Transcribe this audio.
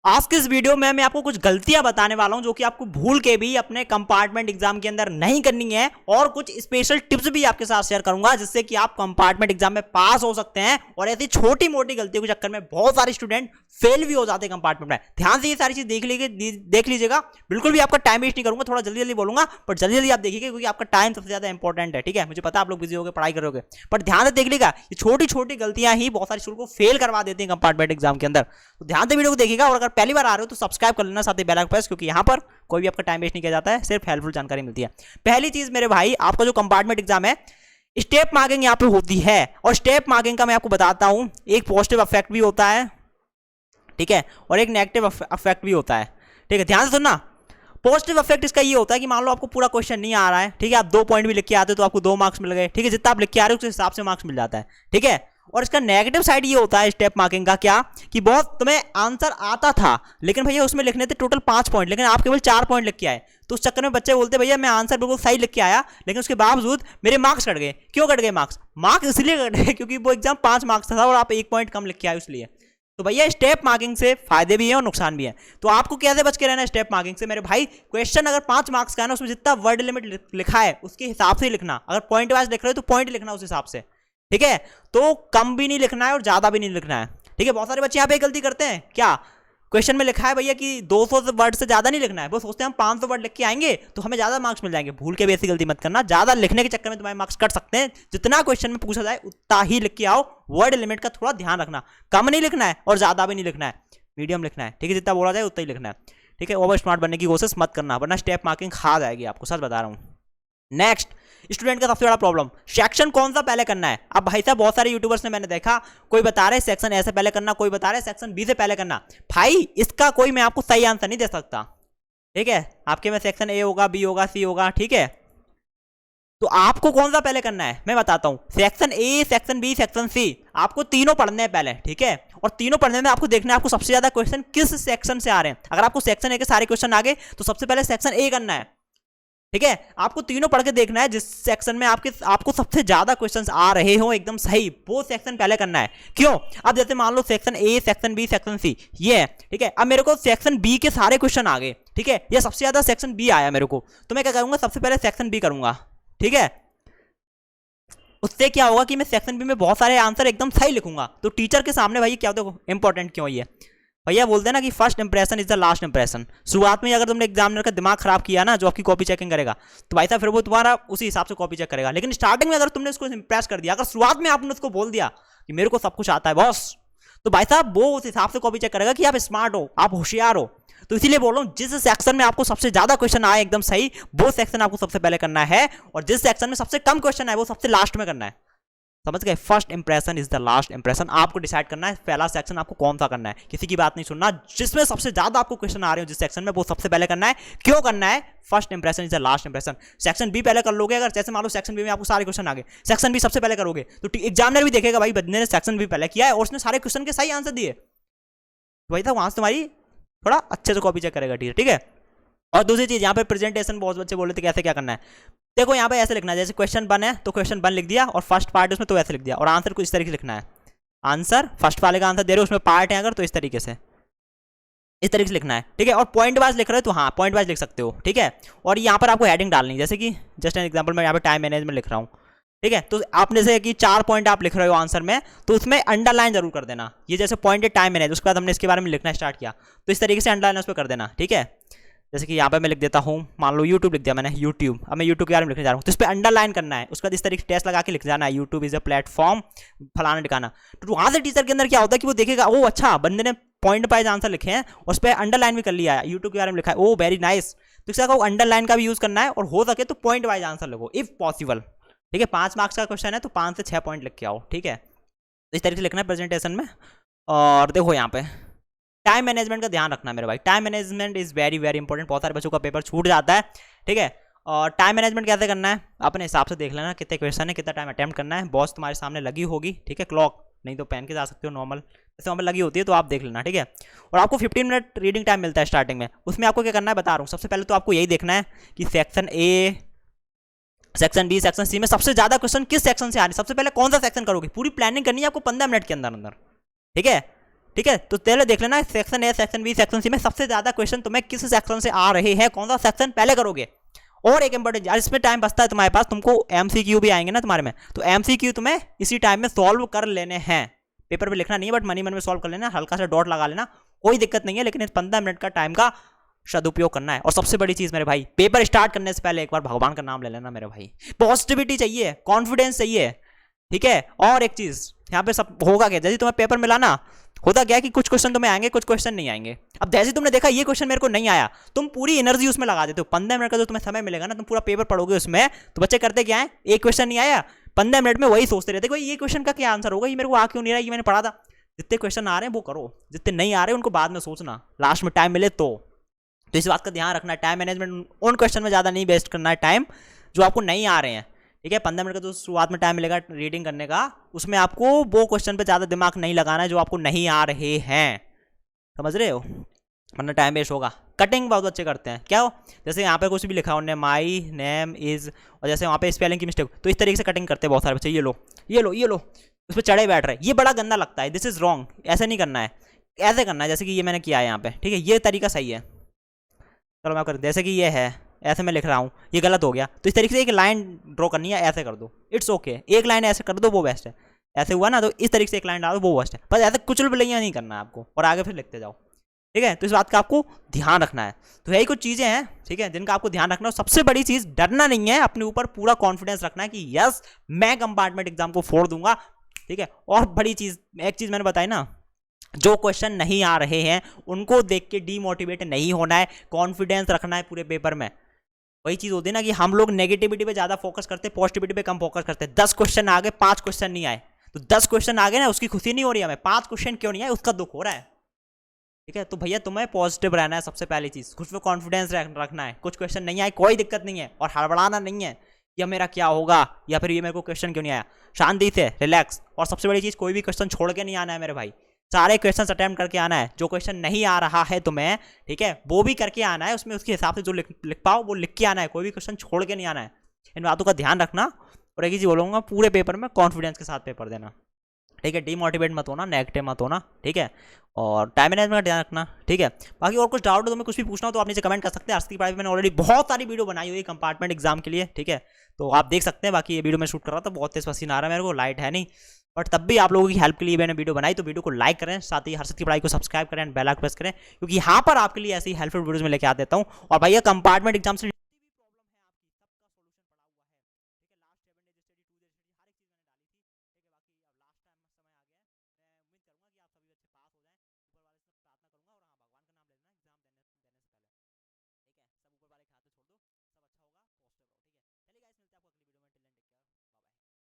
आज के इस वीडियो में मैं आपको कुछ गलतियां बताने वाला हूं जो कि आपको भूल के भी अपने कंपार्टमेंट एग्जाम के अंदर नहीं करनी है, और कुछ स्पेशल टिप्स भी आपके साथ शेयर करूंगा जिससे कि आप कंपार्टमेंट एग्जाम में पास हो सकते हैं। और ऐसी छोटी मोटी गलतियों के चक्कर में बहुत सारे स्टूडेंट फेल भी हो जाते हैं कंपार्टमेंट में। ध्यान से ये सारी चीज देख लीजिएगा। बिल्कुल भी आपका टाइम वेस्ट नहीं करूंगा, थोड़ा जल्दी जल्दी बोलूंगा, पर जल्दी जल्दी आप देखिएगा क्योंकि आपका टाइम सबसे ज्यादा इंपॉर्टेंट है। ठीक है, मुझे पता है आप लोग बिजी होकर पढ़ाई करोगे, पर ध्यान से देख लीजिएगा। ये छोटी छोटी गलतियां ही बहुत सारे स्टूडेंट को फेल करवा देती हैं कंपार्टमेंट एग्जाम के अंदर। तो ध्यान से वीडियो को देखिएगा, और अगर पहली बार आ रहे हो तो सब्सक्राइब कर लेना, साथ ही बेल आइकन प्रेस, क्योंकि यहाँ पर कोई भी आपका टाइम वेस्ट नहीं किया जाता है, सिर्फ हेल्पफुल जानकारी मिलती है। पहली चीज मेरे भाई, आपका जो कंपार्टमेंट एग्जाम है, स्टेप मार्किंग यहाँ पे होती है। और स्टेप मार्किंग का मैं आपको बताता हूं, एक पॉजिटिव इफेक्ट भी होता है, ठीक है, और एक नेगेटिव इफेक्ट भी होता है। ठीक है, ध्यान से सुनना। पॉजिटिव इफेक्ट इसका ये होता है कि मान लो आपको पूरा क्वेश्चन नहीं आ रहा है, ठीक है, आप 2 पॉइंट भी लिख के आते हो तो आपको 2 मार्क्स मिल गए। ठीक है, जितना आप लिख के आ रहे हो उस हिसाब से मार्क्स मिल जाता है। ठीक है, और इसका नेगेटिव साइड ये होता है स्टेप मार्किंग का, क्या कि बहुत तुम्हें आंसर आता था लेकिन भैया उसमें लिखने थे टोटल 5 पॉइंट, लेकिन आप केवल 4 पॉइंट लिख के आए। तो उस चक्कर में बच्चे बोलते भैया मैं आंसर बिल्कुल सही लिख के आया, लेकिन उसके बावजूद मेरे मार्क्स कट गए। क्यों कट गए मार्क्स इसलिए कट गए क्योंकि वो एग्जाम 5 मार्क्स था और आप 1 पॉइंट कम लिख के आए इसलिए। तो भैया स्टेप मार्किंग से फायदे भी हैं और नुकसान भी है। तो आपको कैसे बच के रहना है स्टेप मार्किंग से मेरे भाई? क्वेश्चन अगर 5 मार्क्स का है ना, उसमें जितना वर्ड लिमिट लिखा है उसके हिसाब से लिखना। अगर पॉइंट वाइज लिख रहे हो तो पॉइंट लिखना उस हिसाब से। ठीक है, तो कम भी नहीं लिखना है और ज्यादा भी नहीं लिखना है। ठीक है, बहुत सारे बच्चे यहाँ पे गलती करते हैं, क्या क्वेश्चन में लिखा है भैया कि 200 वर्ड से ज्यादा नहीं लिखना है, वो सोचते हैं हम 500 वर्ड लिख के आएंगे तो हमें ज्यादा मार्क्स मिल जाएंगे। भूल के भी ऐसी गलती मत करना, ज्यादा लिखने के चक्कर में तुम्हारे मार्क्स कट सकते हैं। जितना क्वेश्चन में पूछा जाए उतना ही लिख के आओ। वर्ड लिमिट का थोड़ा ध्यान रखना, कम नहीं लिखना है और ज्यादा भी नहीं लिखना है, मीडियम लिखना है। ठीक है, जितना बोला जाए उतना ही लिखना है। ठीक है, ओवर स्मार्ट बनने की कोशिश मत करना, वरना स्टेप मार्किंग खा जाएगी आपको, सच बता रहा हूँ। नेक्स्ट, स्टूडेंट का सबसे बड़ा प्रॉब्लम, सेक्शन कौन सा पहले करना है। अब भाई साहब बहुत सारे यूट्यूबर्स ने मैंने देखा, कोई बता रहे सेक्शन ए से पहले करना, कोई बता रहे सेक्शन बी से पहले करना। भाई इसका कोई मैं आपको सही आंसर नहीं दे सकता। ठीक है, आपके में सेक्शन ए होगा, बी होगा, सी होगा। ठीक है, तो आपको कौन सा पहले करना है मैं बताता हूं। Section A, section B, section C, आपको तीनों पढ़ने हैं पहले। ठीक है, और तीनों पढ़ने में आपको देखना है आपको सबसे ज्यादा क्वेश्चन किस सेक्शन से आ रहे हैं। अगर आपको सेक्शन ए के सारे क्वेश्चन आ गए तो सबसे पहले सेक्शन ए करना है। ठीक है, आपको तीनों पढ़ के देखना है जिस सेक्शन में आपको सबसे ज्यादा क्वेश्चंस आ रहे हो एकदम सही, वो सेक्शन पहले करना है। क्यों? अब जैसे मान लो section A, section B, section C ये है। ठीक है, अब मेरे को सेक्शन बी के सारे क्वेश्चन आ गए। ठीक है, ये सबसे ज्यादा सेक्शन बी आया मेरे को, तो मैं क्या करूंगा, सबसे पहले सेक्शन बी करूंगा। ठीक है, उससे क्या होगा कि मैं सेक्शन बी में बहुत सारे आंसर एकदम सही लिखूंगा। तो टीचर के सामने भाई क्या देखो इंपॉर्टेंट क्यों है भैया, बोलते हैं ना कि first impression is the last impression. शुरुआत में अगर तुमने एग्जामिनर का दिमाग खराब किया ना, जो आपकी कॉपी चेकिंग करेगा, तो भाई साहब फिर वो तुम्हारा उसी हिसाब से कॉपी चेक करेगा। लेकिन स्टार्टिंग में अगर तुमने उसको इंप्रेस कर दिया, अगर शुरुआत में आपने उसको बोल दिया कि मेरे को सब कुछ आता है बॉस, तो भाई साहब वो उस हिसाब से कॉपी चेक करेगा कि आप स्मार्ट हो, आप होशियार हो। तो इसीलिए बोल रहा हूँ, जिस सेक्शन में आपको सबसे ज्यादा क्वेश्चन आए एकदम सही, वो सेक्शन आपको सबसे पहले करना है, और जिस सेक्शन में सबसे कम क्वेश्चन आए वो सबसे लास्ट में करना है। समझ गए? First impression is the last impression. आपको डिसाइड करना है पहला सेक्शन आपको कौन सा करना है, किसी की बात नहीं सुनना। जिसमें सबसे ज्यादा आपको क्वेश्चन आ रहे हो जिस सेक्शन में, वो सबसे पहले करना है। क्यों करना है? First impression is the last impression. Section B पहले कर लोगे, अगर जैसे मान लो सेक्शन बी में आपको सारे क्वेश्चन आ गए, सेक्शन बी सबसे पहले करोगे तो एग्जामिनर भी देखेगा भाई बंदे ने सेक्शन बी पहले किया है और उसने सारे क्वेश्चन के सही आंसर दिए, वही था, वहां से तुम्हारी थोड़ा अच्छे से कॉपी चेक करेगा टीचर। ठीक है, और दूसरी चीज यहाँ पे प्रेजेंटेशन बहुत बच्चे बोल रहे थे कैसे क्या करना है। देखो यहाँ पे ऐसे लिखना है, जैसे क्वेश्चन 1 है तो क्वेश्चन 1 लिख दिया और फर्स्ट पार्ट उसमें तो ऐसे लिख दिया, और आंसर को इस तरीके से लिखना है। आंसर फर्स्ट वाले का आंसर दे रहे हो, उसमें पार्ट है अगर तो इस तरीके से लिखना है। ठीक है, और पॉइंट वाइज लिख रहे हो तो हाँ पॉइंट वाइज लिख सकते हो। ठीक है, और यहाँ पर आपको हेडिंग डालनी है, जैसे कि जस्ट एन एग्जाम्पल मैं यहाँ पे टाइम मैनेजमेंट लिख रहा हूँ। ठीक है, तो आपने से कि 4 पॉइंट आप लिख रहे हो आंसर में, तो उसमें अंडरलाइन जरूर कर देना। ये जैसे पॉइंट है टाइम मैनेज, उसके बाद हमने इसके बारे में लिखना स्टार्ट किया तो इस तरीके से अंडरलाइन उस पर कर देना। ठीक है, जैसे कि यहाँ पे मैं लिख देता हूँ, मान लो यूट्यूब लिख दिया मैंने, यूट्यूब, अब मैं यूट्यूब के बारे में लिखने जा रहा हूँ तो इस पर अंडरलाइन करना है। उसके बाद इस तरीके से टेस्ट लगा के लिख जाना है, यूट्यूब इज अ प्लेटफॉर्म फलाना ठिकाना। तो वहाँ से टीचर के अंदर क्या होता है कि वो देखेगा, ओ अच्छा बंदे ने पॉइंट वाइज आंसर लिखे हैं, उस पर अंडरलाइन भी कर लिया है, यूट्यूब के बारे में लिखा है, ओ वेरी नाइस। तो इसका अंडरलाइन का भी यूज करना है, और हो सके तो पॉइंट वाइज आंसर लिखो इफ पॉसिबल। ठीक है, 5 मार्क्स का क्वेश्चन है तो 5 से 6 पॉइंट लिख के आओ। ठीक है, तो इस तरीके से लिखना है प्रेजेंटेशन में। और देखो यहाँ पे टाइम मैनेजमेंट का ध्यान रखना मेरे भाई, time management is very very important. बहुत सारे बच्चों का पेपर छूट जाता है। ठीक है, और टाइम मैनेजमेंट कैसे करना है अपने हिसाब से देख लेना, कितने क्वेश्चन है, कितना टाइम अटेम्प्ट करना है। बॉस तुम्हारे सामने लगी होगी, ठीक है, क्लॉक, नहीं तो पेन के जा सकते हो नॉर्मल, जैसे वहाँ पर लगी होती है तो आप देख लेना। ठीक है, और आपको 15 मिनट रीडिंग टाइम मिलता है स्टार्टिंग में, उसमें आपको क्या करना है बता रहा हूँ। सबसे पहले तो आपको यही देखना है कि section A, section B, section C में सबसे ज्यादा क्वेश्चन किस सेक्शन से आ रहे हैं, सबसे पहले कौन सा सेक्शन करोगे, पूरी प्लानिंग करनी है आपको 15 मिनट के अंदर अंदर। ठीक है, ठीक है, तो पहले देख लेना section A, section B, section C में सबसे ज्यादा क्वेश्चन तुम्हें किस सेक्शन से आ रहे हैं, कौन सा सेक्शन पहले करोगे। और एक इंपॉर्टेंट, इसमें टाइम बचता है तुम्हारे पास, तुमको एमसीक्यू भी आएंगे ना तुम्हारे में, तो एमसीक्यू तुम्हें इसी टाइम में सॉल्व कर लेने हैं, पेपर पे लिखना नहीं है बट मनी मन में सॉल्व कर लेना, हल्का सा डॉट लगा लेना, कोई दिक्कत नहीं है, लेकिन इस 15 मिनट का टाइम का सदुपयोग करना है। और सबसे बड़ी चीज मेरे भाई, पेपर स्टार्ट करने से पहले एक बार भगवान का नाम ले लेना मेरे भाई, पॉजिटिविटी चाहिए, कॉन्फिडेंस चाहिए, ठीक है। और एक चीज यहाँ पे सब होगा क्या, जैसे तुम्हें पेपर मिला ना, होता क्या है कि कुछ क्वेश्चन तुम्हें आएंगे, कुछ क्वेश्चन नहीं आएंगे। अब जैसे तुमने देखा ये क्वेश्चन मेरे को नहीं आया, तुम पूरी एनर्जी उसमें लगा देते हो, 15 मिनट का जो तुम्हें समय मिलेगा ना, तुम पूरा पेपर पढ़ोगे उसमें, तो बच्चे करते क्या है, एक क्वेश्चन नहीं आया, 15 मिनट में वही सोचते रहते ये क्वेश्चन का क्या आंसर होगा, ये मेरे को आ क्यों नहीं रहा, ये मैंने पढ़ा था। जितने क्वेश्चन आ रहे हैं वो करो, जितने नहीं आ रहे उनको बाद में सोचना, लास्ट में टाइम मिले तो इस बात का ध्यान रखना है, टाइम मैनेजमेंट उन क्वेश्चन में ज़्यादा नहीं वेस्ट करना है टाइम जो आपको नहीं आ रहे हैं, ठीक है। 15 मिनट का जो शुरुआत में टाइम मिलेगा रीडिंग करने का, उसमें आपको वो क्वेश्चन पे ज़्यादा दिमाग नहीं लगाना है जो आपको नहीं आ रहे हैं, समझ रहे हो, वरना टाइम वेस्ट होगा। कटिंग बहुत अच्छे करते हैं, क्या हो, जैसे यहाँ पे कुछ भी लिखा हो, माई नेम इज, और जैसे वहाँ पे स्पेलिंग की मिस्टेक, तो इस तरीके से कटिंग करते हैं बहुत सारे बच्चे, ये लो ये लो ये लो, उस पर चढ़े बैठ रहे, ये बड़ा गंदा लगता है, दिस इज रॉन्ग, ऐसे नहीं करना है, ऐसे करना है जैसे कि ये मैंने किया है यहाँ पे, ठीक है, ये तरीका सही है। चलो मैं कर, जैसे कि ये है, ऐसे मैं लिख रहा हूँ, ये गलत हो गया, तो इस तरीके से एक लाइन ड्रॉ करनी है, ऐसे कर दो, इट्स ओके, एक लाइन ऐसे कर दो वो बेस्ट है, ऐसे हुआ ना, तो इस तरीके से एक लाइन डालो वो बेस्ट है, बस ऐसे कुचल बिलैया नहीं करना है आपको, और आगे फिर लिखते जाओ, ठीक है। तो इस बात का आपको ध्यान रखना है। तो यही कुछ चीज़ें हैं, ठीक है, जिनका आपको ध्यान रखना है। सबसे बड़ी चीज़, डरना नहीं है, अपने ऊपर पूरा कॉन्फिडेंस रखना है कि यस मैं कंपार्टमेंट एग्जाम को फोड़ दूंगा, ठीक है। और बड़ी चीज़, एक चीज़ मैंने बताई ना, जो क्वेश्चन नहीं आ रहे हैं उनको देख के डीमोटिवेट नहीं होना है, कॉन्फिडेंस रखना है पूरे पेपर में। वही चीज़ होती है ना कि हम लोग नेगेटिविटी पे ज़्यादा फोकस करते हैं, पॉजिटिविटी पे कम फोकस करते हैं। 10 क्वेश्चन आ गए, 5 क्वेश्चन नहीं आए, तो 10 क्वेश्चन आ गए ना, उसकी खुशी नहीं हो रही है हमें, 5 क्वेश्चन क्यों नहीं आए उसका दुख हो रहा है, ठीक है। तो भैया तुम्हें पॉजिटिव रहना है, सबसे पहली चीज़, खुद पे कॉन्फिडेंस रखना है, कुछ क्वेश्चन नहीं आए कोई दिक्कत नहीं है, और हड़बड़ाना नहीं है या मेरा क्या होगा, या फिर ये मेरे को क्वेश्चन क्यों नहीं आया, शांति से रिलैक्स। और सबसे बड़ी चीज़, कोई भी क्वेश्चन छोड़ के नहीं आना है मेरे भाई, सारे क्वेश्चन अटेम्प्ट करके आना है। जो क्वेश्चन नहीं आ रहा है तुम्हें, ठीक है, वो भी करके आना है, उसमें उसके हिसाब से जो लिख पाओ वो लिख के आना है, कोई भी क्वेश्चन छोड़ के नहीं आना है। इन बातों का ध्यान रखना। और एक चीज़ बोलूँगा, पूरे पेपर में कॉन्फिडेंस के साथ पेपर देना, ठीक है, डीमोटिवेट मत होना, नेगेटिव मत होना, ठीक है। और टाइम मैनेजमेंट का ध्यान रखना, ठीक है। बाकी और कुछ डाउट हो, तुम्हें कुछ भी पूछना हो तो आप नीचे कमेंट कर सकते हैं। आज की पढ़ाई मैंने ऑलरेडी बहुत सारी वीडियो बनाई हुई है कंपार्टमेंट एग्जाम के लिए, ठीक है, तो आप देख सकते हैं। बाकी ये वीडियो मैं शूट कर रहा था, बहुत तेज पसीना आ रहा है मेरे को, लाइट है नहीं, बट तब भी आप लोगों की हेल्प के लिए मैंने वीडियो बनाई, तो वीडियो को लाइक करें, साथ ही हर्षद की पढ़ाई को सब्सक्राइब करें एंड बेल आइकन प्रेस करें, क्योंकि यहाँ पर आपके लिए ऐसी हेल्पफुल वीडियोज में लेके आ देता हूँ। और भैया कंपार्टमेंट एग्जाम से